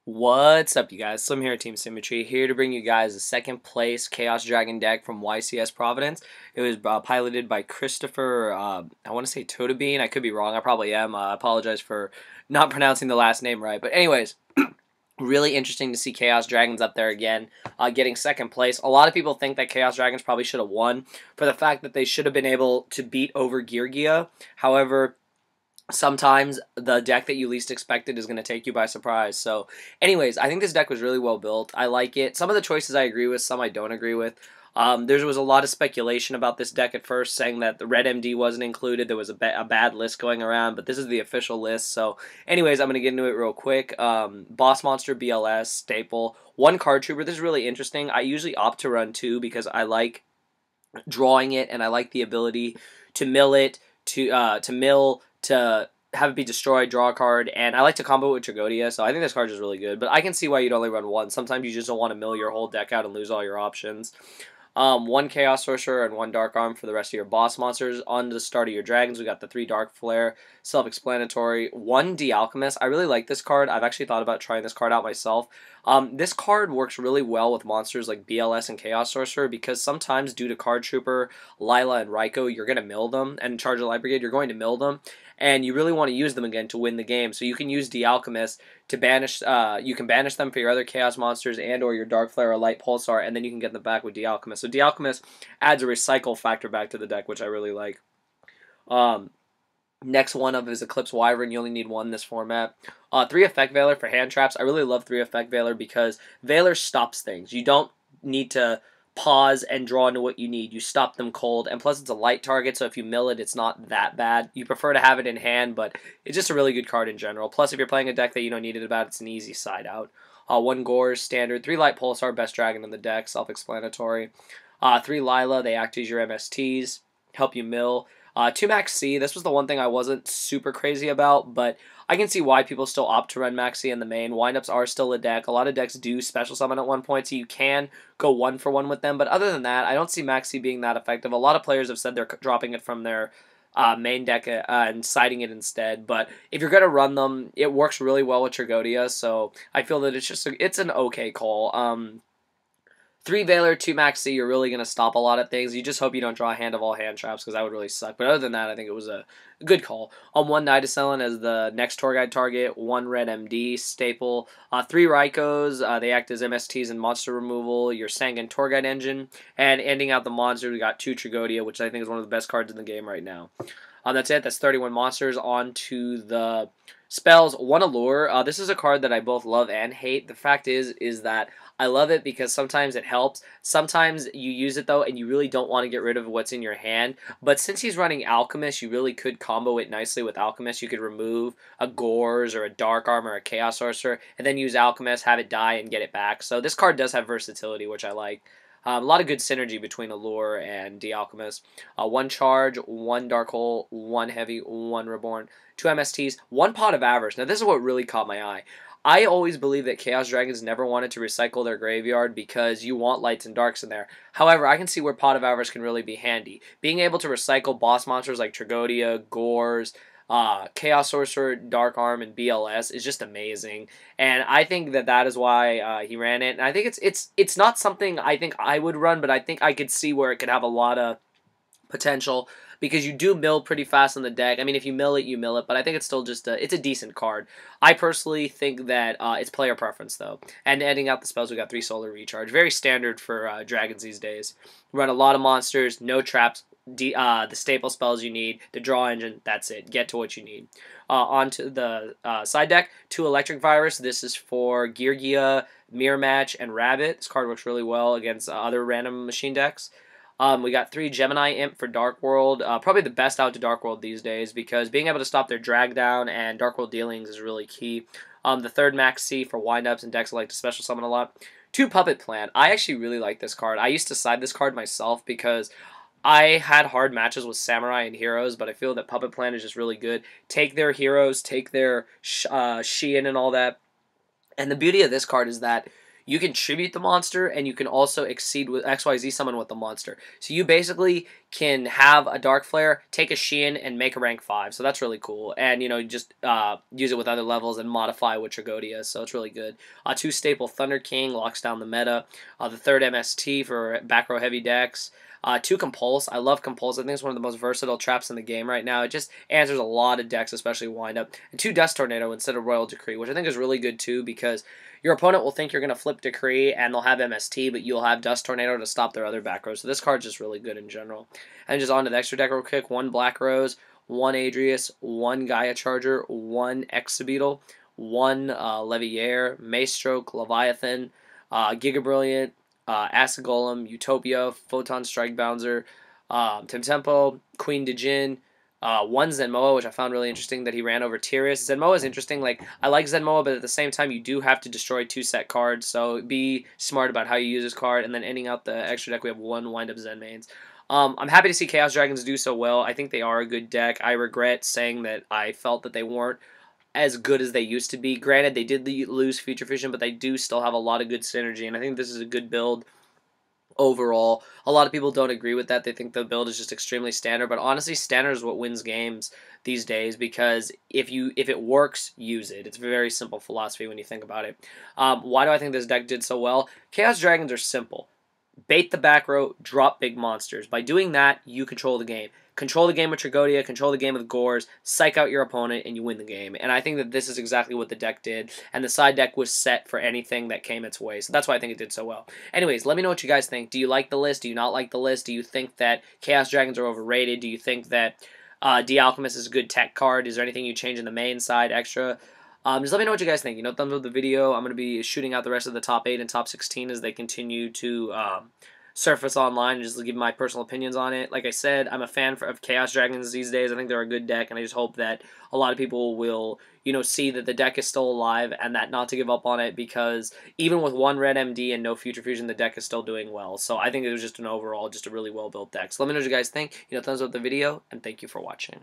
What's up, you guys? Slim here at Team Symmetry, here to bring you guys a second place Chaos Dragon deck from YCS Providence. It was piloted by Christopher, I want to say Tuttobene. I could be wrong. I probably am. I apologize for not pronouncing the last name right. But anyways, really interesting to see Chaos Dragons up there again, getting second place. A lot of people think that Chaos Dragons probably should have won for the fact that they should have been able to beat over Geargia. However, sometimes the deck that you least expected is going to take you by surprise. So anyways, I think this deck was really well built. I like it. Some of the choices I agree with, some I don't agree with. There was a lot of speculation about this deck at first, saying that the red MD wasn't included. There was a bad list going around, but this is the official list. So anyways, I'm going to get into it real quick. Boss Monster, BLS, Staple, one Card Trooper. This is really interesting. I usually opt to run two because I like drawing it, and I like the ability to mill it, to have it be destroyed, draw a card, and I like to combo it with Tragodia, so I think this card is really good, but I can see why you'd only run one. Sometimes you just don't want to mill your whole deck out and lose all your options. One Chaos Sorcerer and one Dark Arm for the rest of your boss monsters. On the start of your dragons, we got the 3 Dark Flare, self-explanatory. One De-Alchemist. I really like this card. I've actually thought about trying this card out myself. This card works really well with monsters like BLS and Chaos Sorcerer because sometimes due to Card Trooper, Lila, and Raikou, you're going to mill them, and Charge of Light Brigade, you're going to mill them, and you really want to use them again to win the game. So you can use De-Alchemist to banish, you can banish them for your other Chaos monsters and or your Dark Flare or Light Pulsar, and then you can get them back with De-Alchemist. So De-Alchemist adds a recycle factor back to the deck, which I really like. Next one up is Eclipse Wyvern. You only need one in this format. 3 Effect Veiler for hand traps. I really love 3 Effect Veiler because Veiler stops things. You don't need to pause and draw into what you need. You stop them cold, and plus it's a light target, so if you mill it, it's not that bad. You prefer to have it in hand, but it's just a really good card in general. Plus, if you're playing a deck that you don't need it about, it's an easy side out. 1 Gore, standard. 3 Light Pulsar, best dragon in the deck, self-explanatory. 3 Lila, they act as your MSTs, help you mill. 2 Max C, this was the one thing I wasn't super crazy about, but I can see why people still opt to run Max C in the main. Windups are still a deck. A lot of decks do special summon at one point, so you can go 1-for-1 with them, but other than that, I don't see Max C being that effective. A lot of players have said they're dropping it from their main deck and siding it instead, but if you're going to run them, it works really well with Tragodia, so I feel that it's an okay call. 3 Veiler, 2 Max C, you're really going to stop a lot of things. You just hope you don't draw a hand of all hand traps, because that would really suck. But other than that, I think it was a good call. 1 Nidacellin as the next tour guide target, 1 Red MD, staple. 3 Raikous, they act as MSTs and monster removal, your Sangan tour guide engine. And ending out the monsters, we got 2 Tragodia, which I think is one of the best cards in the game right now. That's it. That's 31 monsters. On to the spells. 1 Allure. This is a card that I both love and hate. The fact is that I love it because sometimes it helps. Sometimes you use it, though, and you really don't want to get rid of what's in your hand. But since he's running Alchemist, you really could combo it nicely with Alchemist. You could remove a Gores or a Dark Arm or a Chaos Sorcerer, and then use Alchemist, have it die, and get it back. So this card does have versatility, which I like. A lot of good synergy between Allure and De-Alchemist. 1 Charge, 1 Dark Hole, 1 Heavy, 1 Reborn, 2 MSTs, 1 Pot of Avarice. Now, this is what really caught my eye. I always believe that Chaos Dragons never wanted to recycle their graveyard because you want lights and darks in there. However, I can see where Pot of Avarice can really be handy. Being able to recycle boss monsters like Tragodia, Gores, Chaos Sorcerer, Dark Arm, and BLS is just amazing, and I think that is why he ran it. And I think it's not something I think I would run, but I think I could see where it could have a lot of potential because you do mill pretty fast in the deck. I mean, if you mill it, you mill it, but I think it's still just it's a decent card. I personally think that it's player preference, though. And ending out the spells, we got 3 Solar Recharge. Very standard for dragons these days. Run a lot of monsters, no traps, the staple spells you need, the draw engine, that's it. Get to what you need. Onto the side deck, 2 Electric Virus. This is for Geargia, Mirror Match, and Rabbit. This card works really well against other random machine decks. We got 3 Gemini Imp for Dark World. Probably the best out to Dark World these days because being able to stop their drag down and Dark World dealings is really key. The 3rd Max C for windups and decks I like to special summon a lot. 2 Puppet Plan. I actually really like this card. I used to side this card myself because I had hard matches with Samurai and Heroes, but I feel that Puppet Plan is just really good. Take their Heroes, take their Shein and all that. And the beauty of this card is that you can tribute the monster, and you can also exceed with XYZ summon with the monster. So you basically can have a Dark Flare, take a Sheehan, and make a rank 5. So that's really cool. And, you know, just use it with other levels and modify with Tragodia. So it's really good. 2 staple Thunder King locks down the meta. The 3rd MST for back row heavy decks. 2 Compulse. I love Compulse. I think it's one of the most versatile traps in the game right now. It just answers a lot of decks, especially wind up. And 2 Dust Tornado instead of Royal Decree, which I think is really good too, because your opponent will think you're going to flip Decree and they'll have MST, but you'll have Dust Tornado to stop their other back rows. So this card's just really good in general. And just on to the extra deck real quick. 1 Black Rose, 1 Adrius, 1 Gaia Charger, 1 Exabeetle, 1 Leviair, Maestroke, Leviathan, Giga Brilliant, Acid Golem, Utopia, Photon Strike Bouncer, Temtempo, Queen Djinn, 1 Zenmoa, which I found really interesting that he ran over Tyrus. Zenmoa is interesting. Like, I like Zenmoa, but at the same time, you do have to destroy 2 set cards, so be smart about how you use this card. And then ending out the extra deck, we have 1 Wind-Up Zen Mains. I'm happy to see Chaos Dragons do so well. I think they are a good deck. I regret saying that I felt that they weren't as good as they used to be. Granted, they did lose Future Fusion, but they do still have a lot of good synergy, and I think this is a good build overall. A lot of people don't agree with that. They think the build is just extremely standard, but honestly, standard is what wins games these days, because if it works, use it. It's a very simple philosophy when you think about it. Why do I think this deck did so well? Chaos Dragons are simple. Bait the back row, drop big monsters. By doing that, you control the game. Control the game with Tragodia, control the game with Gores, psych out your opponent, and you win the game. And I think that this is exactly what the deck did, and the side deck was set for anything that came its way. So that's why I think it did so well. Anyways, let me know what you guys think. Do you like the list? Do you not like the list? Do you think that Chaos Dragons are overrated? Do you think that D-Alchemist is a good tech card? Is there anything you change in the main side extra? Just let me know what you guys think. You know, thumbs up the video. I'm going to be shooting out the rest of the top 8 and top 16 as they continue to surface online, and just give my personal opinions on it. Like I said, I'm a fan of Chaos Dragons these days. I think they're a good deck, and I just hope that a lot of people will, you know, see that the deck is still alive and that not to give up on it, because even with 1 red MD and no Future Fusion, the deck is still doing well. So I think it was just an overall, just a really well-built deck. So let me know what you guys think. You know, thumbs up the video, and thank you for watching.